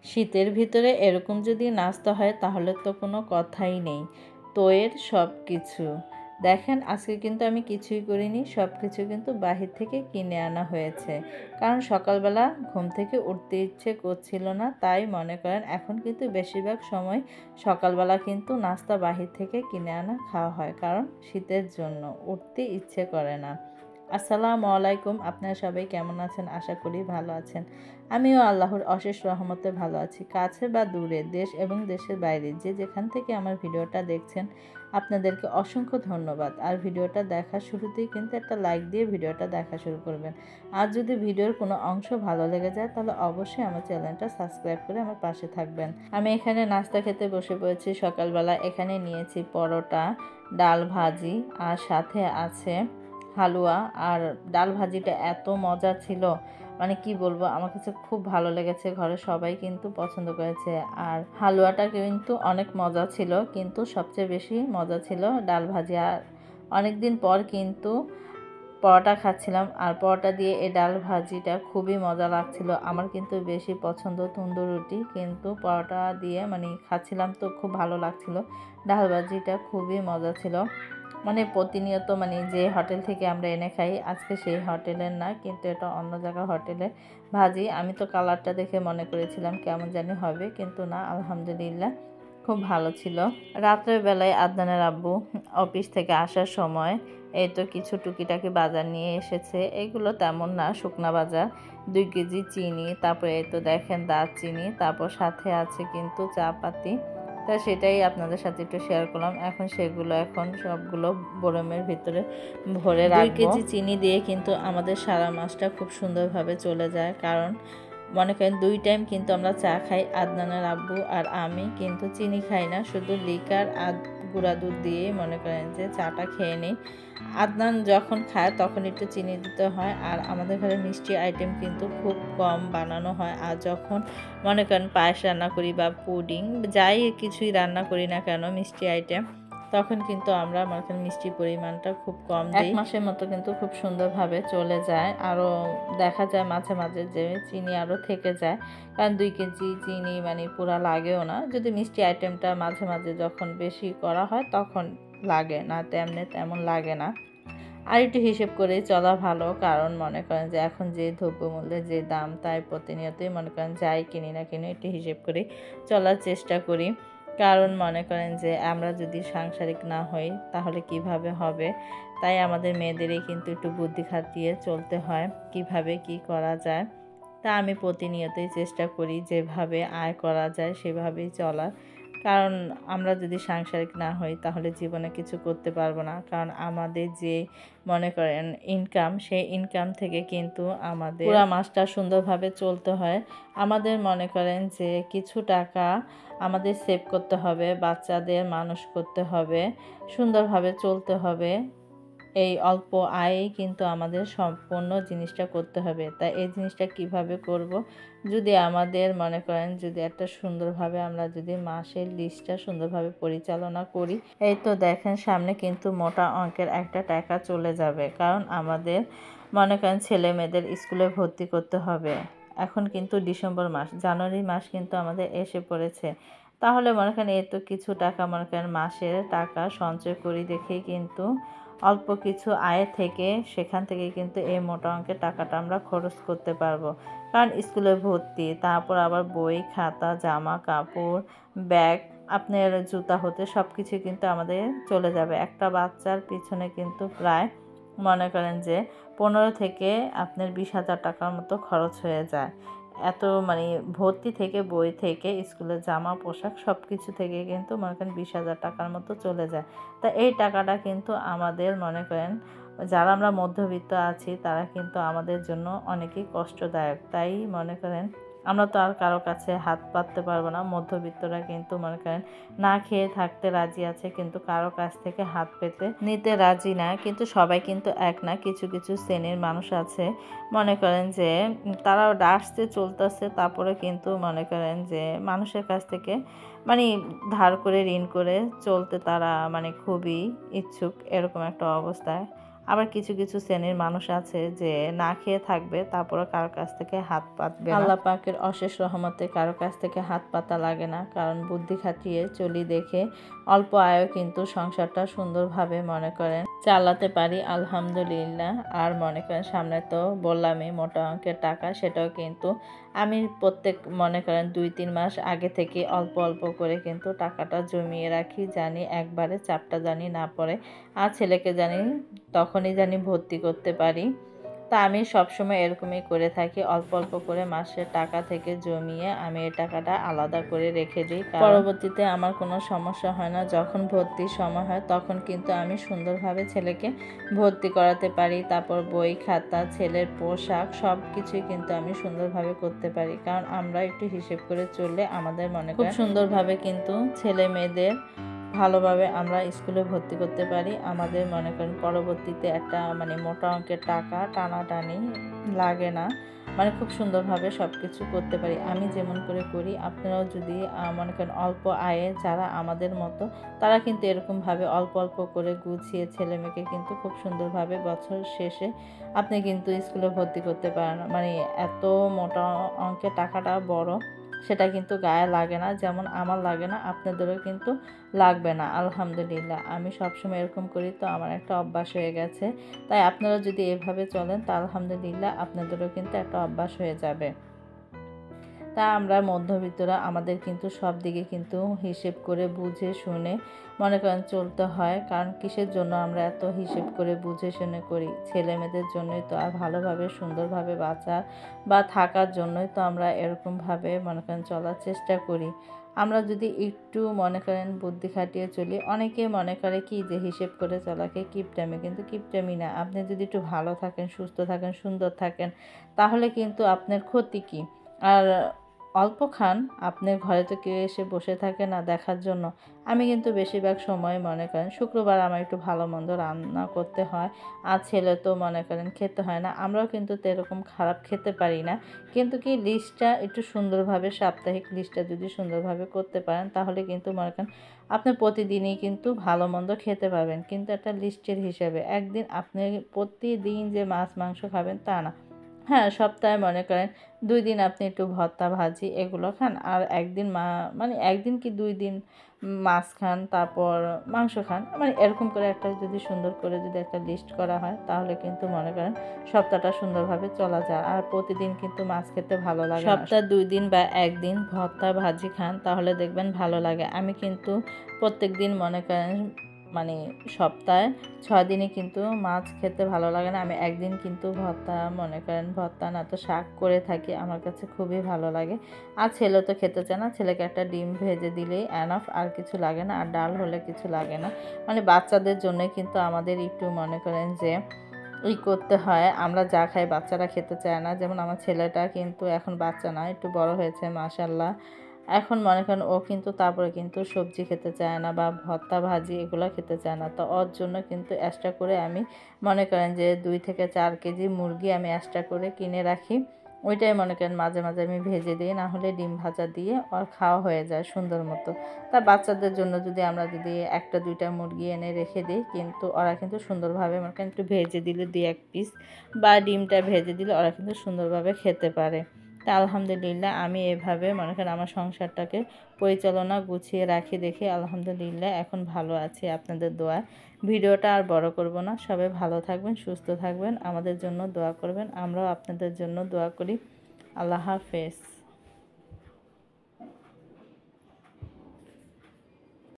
শীতের ভিতরে এরকম যদি নাস্তা হয় তাহলে তো কোনো কথাই নেই। তোয়ের সব কিছু দেখেন, আজকে কিন্তু আমি কিছুই করিনি, সব কিছু কিন্তু বাহির থেকে কিনে আনা হয়েছে। কারণ সকালবেলা ঘুম থেকে উঠতে ইচ্ছে করছিল না, তাই মনে করেন এখন কিন্তু বেশিরভাগ সময় সকালবেলা কিন্তু নাস্তা বাহির থেকে কিনে আনা খাওয়া হয়, কারণ শীতের জন্য উঠতে ইচ্ছে করে না। আসসালামু আলাইকুম, আপনারা সবাই কেমন আছেন? আশা করি ভালো আছেন। আমিও আল্লাহর অশেষ রহমতে ভালো আছি। কাছে বা দূরে, দেশ এবং দেশের বাইরে যে যেখান থেকে আমার ভিডিওটা দেখছেন, আপনাদেরকে অসংখ্য ধন্যবাদ। আর ভিডিওটা দেখার শুরুতেই কিন্তু একটা লাইক দিয়ে ভিডিওটা দেখা শুরু করবেন। আর যদি ভিডিওর কোনো অংশ ভালো লেগে যায় তাহলে অবশ্যই আমার চ্যানেলটা সাবস্ক্রাইব করে আমার পাশে থাকবেন। আমি এখানে নাস্তা খেতে বসে পড়েছি সকালবেলা। এখানে নিয়েছি পরোটা, ডাল ভাজি, আর সাথে আছে হালুয়া। আর ডাল ভাজিটা এত মজা ছিল, মানে কি বলবো, আমার কাছে খুব ভালো লেগেছে। ঘরের সবাই কিন্তু পছন্দ করেছে। আর হালুয়াটা কিন্তু অনেক মজা ছিল, কিন্তু সবচেয়ে বেশি মজা ছিল ডাল ভাজি। আর অনেক দিন পর কিন্তু পরোটা খাচ্ছিলাম, আর পরোটা দিয়ে এই ডাল ভাজিটা খুবই মজা লাগছিল। আমার কিন্তু বেশি পছন্দ তন্দুর রুটি, কিন্তু পরোটা দিয়ে মানে খাচ্ছিলাম তো খুব ভালো লাগছিল। ডাল ভাজিটা খুবই মজা ছিল। মানে প্রতিনিয়ত মানে যে হোটেল থেকে আমরা এনে খাই, আজকে সেই হোটেলের না, কিন্তু এটা অন্য জায়গার হোটেলের ভাজি। আমি তো কালারটা দেখে মনে করেছিলাম কেমন জানি হবে, কিন্তু না, আলহামদুলিল্লাহ খুব ভালো ছিল। রাতের বেলায় আদনানের আব্বু অফিস থেকে আসার সময় এই তো কিছু টুকিটাকি বাজার নিয়ে এসেছে। এগুলো তেমন না, শুকনা বাজার। 2 কেজি চিনি, তারপরে এই তো দেখেন দারচিনি, তারপর সাথে আছে কিন্তু চা পাতি। তা সেটাই আপনাদের সাথে একটু শেয়ার করলাম। এখন সেগুলো সবগুলো বরমের ভিতরে ভরে রাখবো। 2 কেজি চিনি দিয়ে কিন্তু আমাদের সারা মাসটা খুব সুন্দরভাবে চলে যায়। কারণ মনে করেন 2 টাইম কিন্তু আমরা চা খাই, আদনানের আব্বু আর আমি কিন্তু চিনি খাই না, শুধু লিকার আর গুঁড়া দুধ দিয়ে মনে করেন যে চাটা খেয়ে নিই। আদনান যখন খায় তখন একটু চিনি দিতে হয়। আর আমাদের ঘরে মিষ্টি আইটেম কিন্তু খুব কম বানানো হয়। আর যখন মনে করেন পায়েস রান্না করি বা পুডিং, যাই কিছুই রান্না করি না কেন মিষ্টি আইটেম, তখন কিন্তু আমরা মনে করেন মিষ্টির পরিমাণটা খুব কম দিই। 1 মাসের মতো কিন্তু খুব সুন্দরভাবে চলে যায়। আরও দেখা যায় মাঝে মাঝে যে চিনি আরও থেকে যায়, কারণ 2 কেজি চিনি মানে পুরা লাগেও না। যদি মিষ্টি আইটেমটা মাঝে মাঝে যখন বেশি করা হয় তখন লাগে, না তেমন লাগে না। আর একটু হিসেব করেই চলা ভালো, কারণ মনে করেন যে এখন যে দ্রব্যমূল্যের যে দাম, তাই প্রতিনিয়তই মনে করেন যাই কিনি না কিনি একটু হিসেব করে চলার চেষ্টা করি। কারণ মনে করেন যে আমরা যদি সাংসারিক না হই তাহলে কিভাবে হবে। তাই আমাদের মেয়েদেরই কিন্তু একটু বুদ্ধি খাটিয়ে চলতে হয়, কিভাবে কি করা যায়। তা আমি প্রতিনিয়তই চেষ্টা করি যেভাবে আয় করা যায় সেভাবেই চলার। কারণ আমরা যদি সাংসারিক না হই তাহলে জীবনে কিছু করতে পারবো না। কারণ আমাদের যে মনে করেন ইনকাম, সেই ইনকাম থেকে কিন্তু আমাদের পুরো মাসটা সুন্দরভাবে চলতে হয়। আমাদের মনে করেন যে কিছু টাকা আমাদের সেভ করতে হবে, বাচ্চাদের মানুষ করতে হবে, সুন্দরভাবে চলতে হবে। এই অল্প আয়েই কিন্তু আমাদের সম্পূর্ণ জিনিসটা করতে হবে। তাই এই জিনিসটা কিভাবে করব, যদি আমাদের মনে করেন যদি একটা সুন্দরভাবে আমরা যদি মাসের লিস্টটা সুন্দরভাবে পরিচালনা করি। এই তো দেখেন সামনে কিন্তু মোটা অঙ্কের একটা টাকা চলে যাবে, কারণ আমাদের মনে করেন ছেলে মেয়েদের স্কুলে ভর্তি করতে হবে। এখন কিন্তু ডিসেম্বর মাস, জানুয়ারি মাস কিন্তু আমাদের এসে পড়েছে। তাহলে মনে করেন এই তো কিছু টাকা মনে করেন মাসের টাকা সঞ্চয় করি দেখেই কিন্তু অল্প কিছু আয় থেকে সেখান থেকে কিন্তু এই মোটা অঙ্কের টাকাটা আমরা খরচ করতে পারবো। কারণ স্কুলে ভর্তি, তারপর আবার বই খাতা জামা কাপড় ব্যাগ আপনার জুতা হতে সব কিছু কিন্তু আমাদের চলে যাবে। একটা বাচ্চার পিছনে কিন্তু প্রায় মনে করেন যে 15 থেকে আপনার 20,000 টাকার মতো খরচ হয়ে যায়। এত মানে ভর্তি থেকে বই থেকে স্কুলের জামা পোশাক সব কিছু থেকে কিন্তু মনে করেন 20,000 টাকার মতো চলে যায়। তা এই টাকাটা কিন্তু আমাদের মনে করেন যারা আমরা মধ্যবিত্ত আছি তারা কিন্তু আমাদের জন্য অনেকই কষ্টদায়ক। তাই মনে করেন আমরা তো আর কারো কাছে হাত পাততে পারবো না। মধ্যবিত্তরা কিন্তু মনে করেন না খেয়ে থাকতে রাজি আছে, কিন্তু কারো কাছ থেকে হাত পেতে নিতে রাজি না। কিন্তু সবাই কিন্তু এক না, কিছু কিছু শ্রেণীর মানুষ আছে মনে করেন যে তারাও আসতে চলতেছে, তারপরে কিন্তু মনে করেন যে মানুষের কাছ থেকে মানে ধার করে ঋণ করে চলতে তারা মানে খুবই ইচ্ছুক, এরকম একটা অবস্থায়। আবার কিছু কিছু শ্রেণীর মানুষ আছে যে না খেয়ে থাকবে, তারপরে কারো কাছ থেকে হাত পাতবে। আল্লাহ পাকের অশেষ রহমতে কারো কাছ থেকে হাত পাতা লাগে না, কারণ বুদ্ধি খাটিয়ে চলি দেখে অল্প আয়ও কিন্তু সংসারটা সুন্দরভাবে মনে করেন চালাতে পারি আলহামদুলিল্লাহ। আর মনে করেন সামনে তো বললামই মোটা অঙ্কের টাকা, সেটাও কিন্তু আমি প্রত্যেক মনে করেন 2-3 মাস আগে থেকে অল্প অল্প করে কিন্তু টাকাটা জমিয়ে রাখি, জানি একবারে চাপটা জানি না পড়ে, আর ছেলেকে জানি তখনই জানি ভর্তি করতে পারি। তা আমি সবসময় এরকমই করে থাকি, অল্প অল্প করে মাসের টাকা থেকে জমিয়ে আমি এই টাকাটা আলাদা করে রেখে দিই। পরবর্তীতে আমার কোনো সমস্যা হয় না, যখন ভর্তির সময় হয় তখন কিন্তু আমি সুন্দরভাবে ছেলেকে ভর্তি করাতে পারি। তারপর বই খাতা, ছেলের পোশাক সব কিছুই কিন্তু আমি সুন্দরভাবে করতে পারি, কারণ আমরা একটু হিসেব করে চললে আমাদের মনে খুব সুন্দরভাবে কিন্তু ছেলে মেয়েদের ভালোভাবে আমরা স্কুলে ভর্তি করতে পারি। আমাদের মনে করেন পরবর্তীতে একটা মোটা অঙ্কের টাকা টানাটানি লাগে না, খুব সুন্দরভাবে সব কিছু করতে পারি। আমি যেমন করে করি, আপনারাও যদি মনে করেন অল্প আয়ে যারা আমাদের মতো, তারা কিন্তু এরকমভাবে অল্প অল্প করে গুছিয়ে ছেলে মেয়েকে কিন্তু খুব সুন্দরভাবে বছর শেষে আপনি কিন্তু স্কুলে ভর্তি করতে পারেন। এত মোটা অঙ্কের টাকাটা বড়, সেটা কিন্তু গায়ে লাগে না, যেমন আমার লাগে না আপনাদেরও কিন্তু লাগবে না আলহামদুলিল্লাহ। আমি সবসময় এরকম করি, তো আমার একটা অভ্যাস হয়ে গেছে। তাই আপনারা যদি এভাবে চলেন তা আলহামদুলিল্লাহ আপনাদেরও কিন্তু একটা অভ্যাস হয়ে যাবে। তা আমরা মধ্যবিত্তরা আমাদের কিন্তু সব দিকে কিন্তু হিসেব করে বুঝে শুনে মনে করেন চলতে হয়, কারণ কিসের জন্য আমরা এত হিসেব করে বুঝে শুনে করি? ছেলে মেয়েদের জন্যই তো, আর ভালোভাবে সুন্দরভাবে বাঁচার বা থাকার জন্যই তো আমরা এরকমভাবে মনে করেন চলার চেষ্টা করি। আমরা যদি একটু মনে করেন বুদ্ধি খাটিয়ে চলি, অনেকে মনে করে কি যে হিসেব করে চলাকে কিপটামি, কিন্তু কিপটামি না। আপনি যদি একটু ভালো থাকেন, সুস্থ থাকেন, সুন্দর থাকেন, তাহলে কিন্তু আপনার ক্ষতি কী? আর অল্প খান, আপনার ঘরে তো কেউ এসে বসে থাকে না দেখার জন্য। আমি কিন্তু বেশিরভাগ সময় মনে করেন শুক্রবার আমার একটু ভালো মন্দ রান্না করতে হয়, আর ছেলে তো মনে করেন খেতে হয় না। আমরাও কিন্তু তো এরকম খারাপ খেতে পারি না, কিন্তু কি লিস্টটা একটু সুন্দরভাবে, সাপ্তাহিক লিস্টটা যদি সুন্দরভাবে করতে পারেন, তাহলে কিন্তু মনে করেন আপনি প্রতিদিনই কিন্তু ভালো মন্দ খেতে পারবেন, কিন্তু একটা লিস্টের হিসাবে। একদিন আপনি প্রতিদিন যে মাছ মাংস খাবেন তা না। হ্যাঁ, সপ্তাহে মনে করেন 2 দিন আপনি একটু ভর্তা ভাজি এগুলো খান, আর একদিন একদিন কি 2 দিন মাছ খান, তারপর মাংস খান। এরকম করে একটা যদি সুন্দর করে যদি একটা লিস্ট করা হয়, তাহলে কিন্তু মনে করেন সপ্তাহটা সুন্দরভাবে চলা যায়। আর প্রতিদিন কিন্তু মাছ খেতে ভালো লাগে না। সপ্তাহে 2 দিন বা 1 দিন ভর্তা ভাজি খান, তাহলে দেখবেন ভালো লাগে। আমি কিন্তু প্রত্যেক দিন মনে করেন সপ্তাহে 6 দিনই কিন্তু মাছ খেতে ভালো লাগে না। আমি একদিন কিন্তু ভর্তা মনে করেন ভর্তা না তো শাক করে থাকি, আমার কাছে খুবই ভালো লাগে। আর ছেলে তো খেতে চায় না, ছেলেকে একটা ডিম ভেজে দিলেই এনাফ, আর কিছু লাগে না, আর ডাল হলে কিছু লাগে না। বাচ্চাদের জন্য কিন্তু আমাদের একটু মনে করেন যে করতে হয়, আমরা যা খাই বাচ্চারা খেতে চায় না। যেমন আমার ছেলেটা কিন্তু এখন বাচ্চা না, একটু বড় হয়েছে মাশাআল্লাহ। এখন মনে করেন ও কিন্তু তারপরে কিন্তু সবজি খেতে চায় না বা ভর্তা ভাজি এগুলো খেতে চায় না। তো ওর জন্য কিন্তু এক্সট্রা করে আমি মনে করেন যে 2 থেকে 4 কেজি মুরগি আমি এক্সট্রা করে কিনে রাখি। ওইটাই মনে করেন মাঝে মাঝে আমি ভেজে দিই, না হলে ডিম ভাজা দিয়ে ওর খাওয়া হয়ে যায় সুন্দর মতো। তা বাচ্চাদের জন্য যদি আমরা যদি 1-2টা মুরগি এনে রেখে দিই, কিন্তু ওরা কিন্তু সুন্দরভাবে মনে করেন একটু ভেজে দিলে 2-1 পিস বা ডিমটা ভেজে দিলে ওরা কিন্তু সুন্দরভাবে খেতে পারে। তা আলহামদুলিল্লাহ আমি এভাবে মনে করেন আমার সংসারটাকে পরিচালনা গুছিয়ে রাখি দেখে আলহামদুলিল্লাহ এখন ভালো আছি আপনাদের দোয়ায়। ভিডিওটা আর বড় করব না, সবাই ভালো থাকবেন, সুস্থ থাকবেন, আমাদের জন্য দোয়া করবেন, আমরাও আপনাদের জন্য দোয়া করি। আল্লাহ হাফেজ।